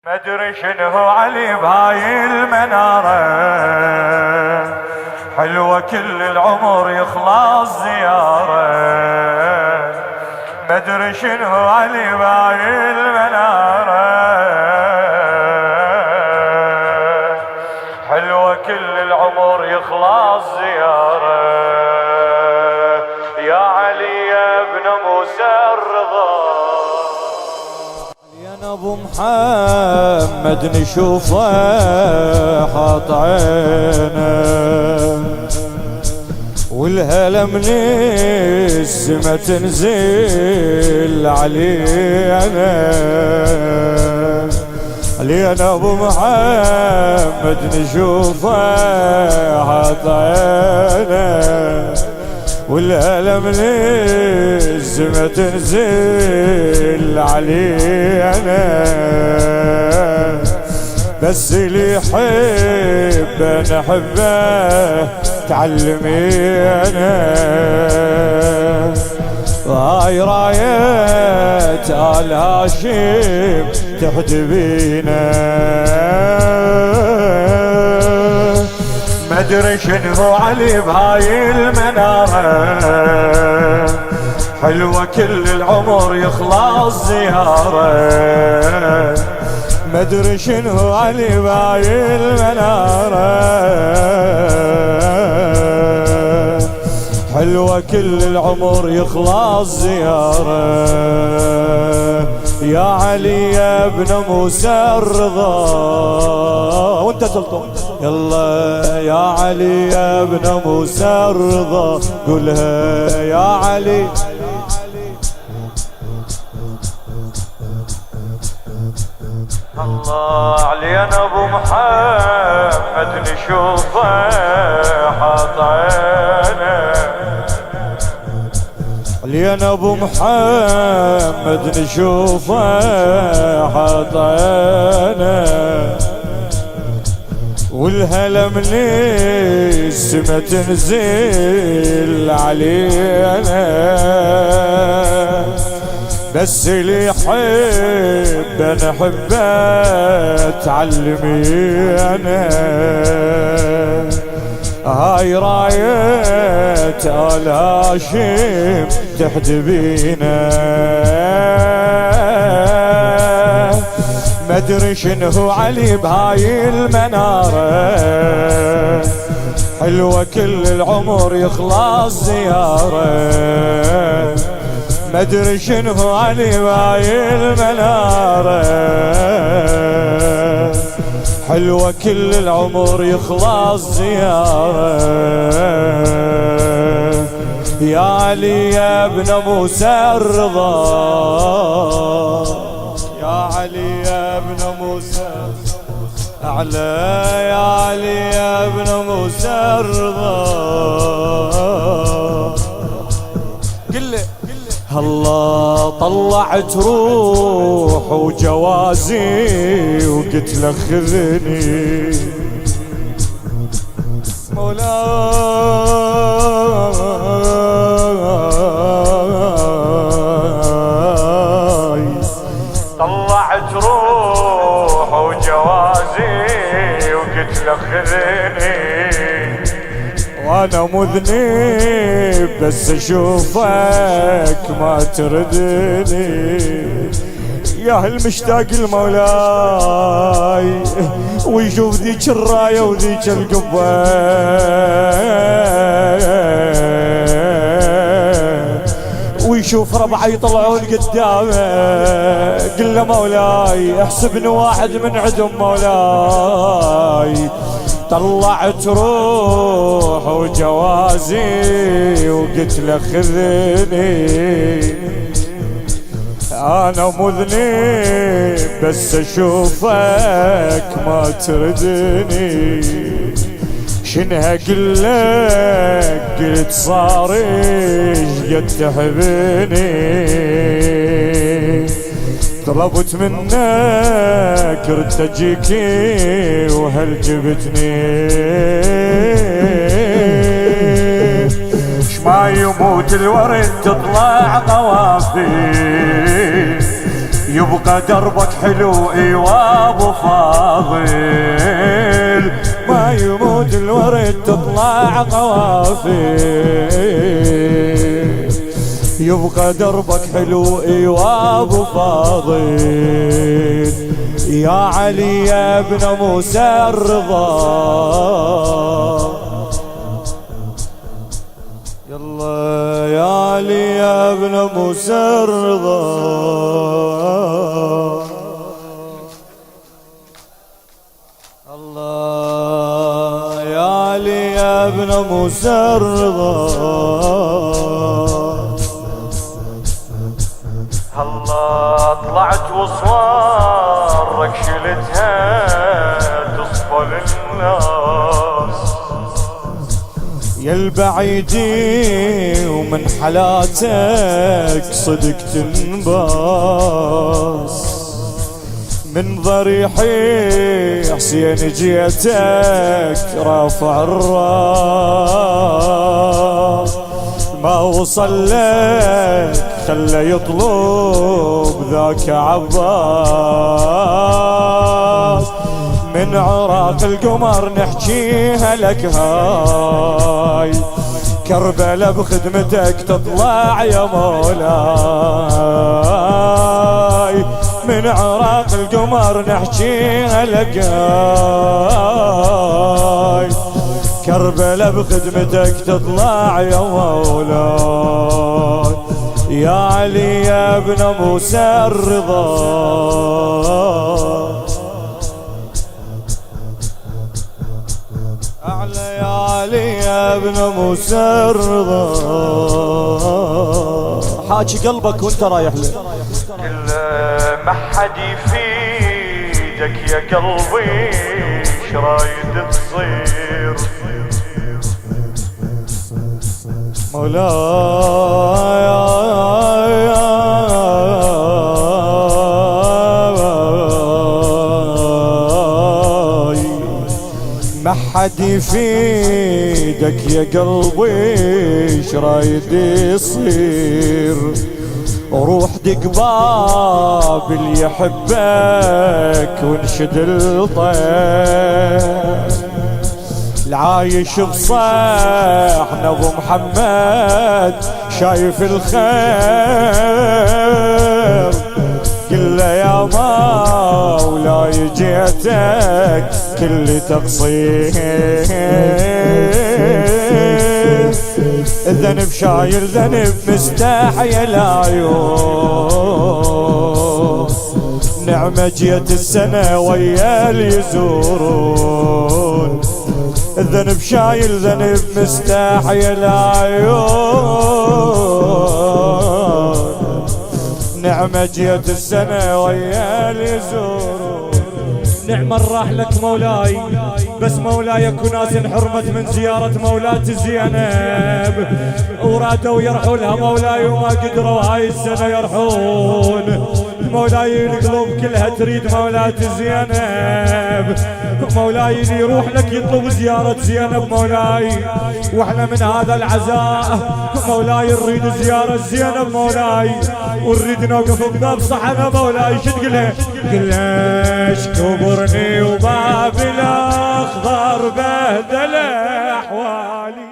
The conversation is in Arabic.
مدري شنو علي بهاي المنارة، حلوة كل العمر يخلص زيارة. مدري شنو علي بهاي المنارة، حلوة كل العمر يخلص زيارة. يا علي يا ابن موسى الرضا، يا ابو محمد نشوفه حاط عينه، والهلا من السما تنزل علينا. علينا ابو محمد نشوفه حاط عينه، والهلا من السما تنزل علينا. بس اللي يحب نحبه تعلمينا. هاي راية آل هاشم تحجبينا. مدري شنو علي بهاي المنارة، حلوة كل العمر يخلص زيارة. مدري شنو علي بهاي المنارة، حلوة كل العمر يخلص زيارة. يا علي يا ابن موسى الرضا، وانت تلطم يلا يا علي يا ابن موسى الرضا، قولها يا علي. الله علينا ابو محمد نشوفه حاط عينه. علينا ابو محمد نشوفه حاط عينه، والهلا من السما تنزل علينا. بس اللي يحب نحبه تعلمينا. هاي راية آل هاشم تحجبينا. مدري شنو علي بهاي المنارة، حلوة كل العمر يخلص زيارة. مدري شنو علي بهاي المنارة، حلوة كل العمر يخلص زيارة. يا علي يا ابن موسى الرضا، يا علي يا ابن موسى أعلى، يا علي يا ابن موسى الرضا. الله طلعت روح وجوازي وقلت له خذني مولاي. طلعت روح وجوازي وقلت له خذني، وانا مذنب بس اشوفك ما تردني. يا هل مشتاق المولاي ويشوف ذيك الرايه وذيك القبه، ويشوف ربعي يطلعون قدامه. قل له مولاي احسبني واحد من عدم مولاي. طلعت روح وجوازي وقلت له خذني، انا مذنب بس اشوفك ما تردني. شنها قلك قلت صاري قد تحبني. طلبت منك ردت اجيكي وهل جبتني. ما يموت الورد تطلع قوافي، يبقى دربك حلو ايوا ابو فاضل، ما يموت الورد تطلع قوافل. يبقى دربك حلو ايوا ابو فاضل، يا علي يا ابن موسى الرضا. يلا يا علي يا ابن موسى الرضا. الله يا علي يا ابن موسى الرضا. هلا طلعت وصوارك شلتها تصفى للناس، يا البعيدي ومن حالاتك صدق تنباس، من ضريحي حسين جيتك رافع الراس، ما وصل لك خلى يطلب ذاك عباس، من عراق القمر نحكيها لك هاي، كربلة بخدمتك تطلع يا مولاي، من عراق القمر نحكيها لك هاي، كربلة بخدمتك تطلع يا مولاي، يا علي يا ابن موسى الرضا. أعلى يا علي يا ابن موسى الرضا. حاجي قلبك وانت رايح له، كل ما حد يفيدك يا قلبي شرايد تصير، مولاي ما حد يفيدك يا قلبي شرايد يصير، روح دق باب اللي يحبك وانشد الطير، العايش بصحن ابو محمد شايف الخير، قل له يا مولاي جيتك كل تقصير، الذنب شايل ذنب مستحي العيون، نعمة جيت السنة ويا اليزورون، الذنب شايل ذنب مستحي العيون، نعمة جيت السنة ويا اليزورون. نعم راح لك مولاي، بس مولاي يكون ناس انحرمت من زيارة مولاتي زينب، ورادوا يرحوا لها مولاي وما قدروا هاي السنة يرحون، مولاي القلوب كلها تريد مولاتي زينب، مولاي اللي يروح لك يطلب زيارة زينب مولاي، واحنا من هذا العزاء مولاي نريد زيارة زينب مولاي، ونريد نوقف بباب صحنا مولاي. شو تقولها؟ قلش كبرني وباب الاخضر بهدل احوالي.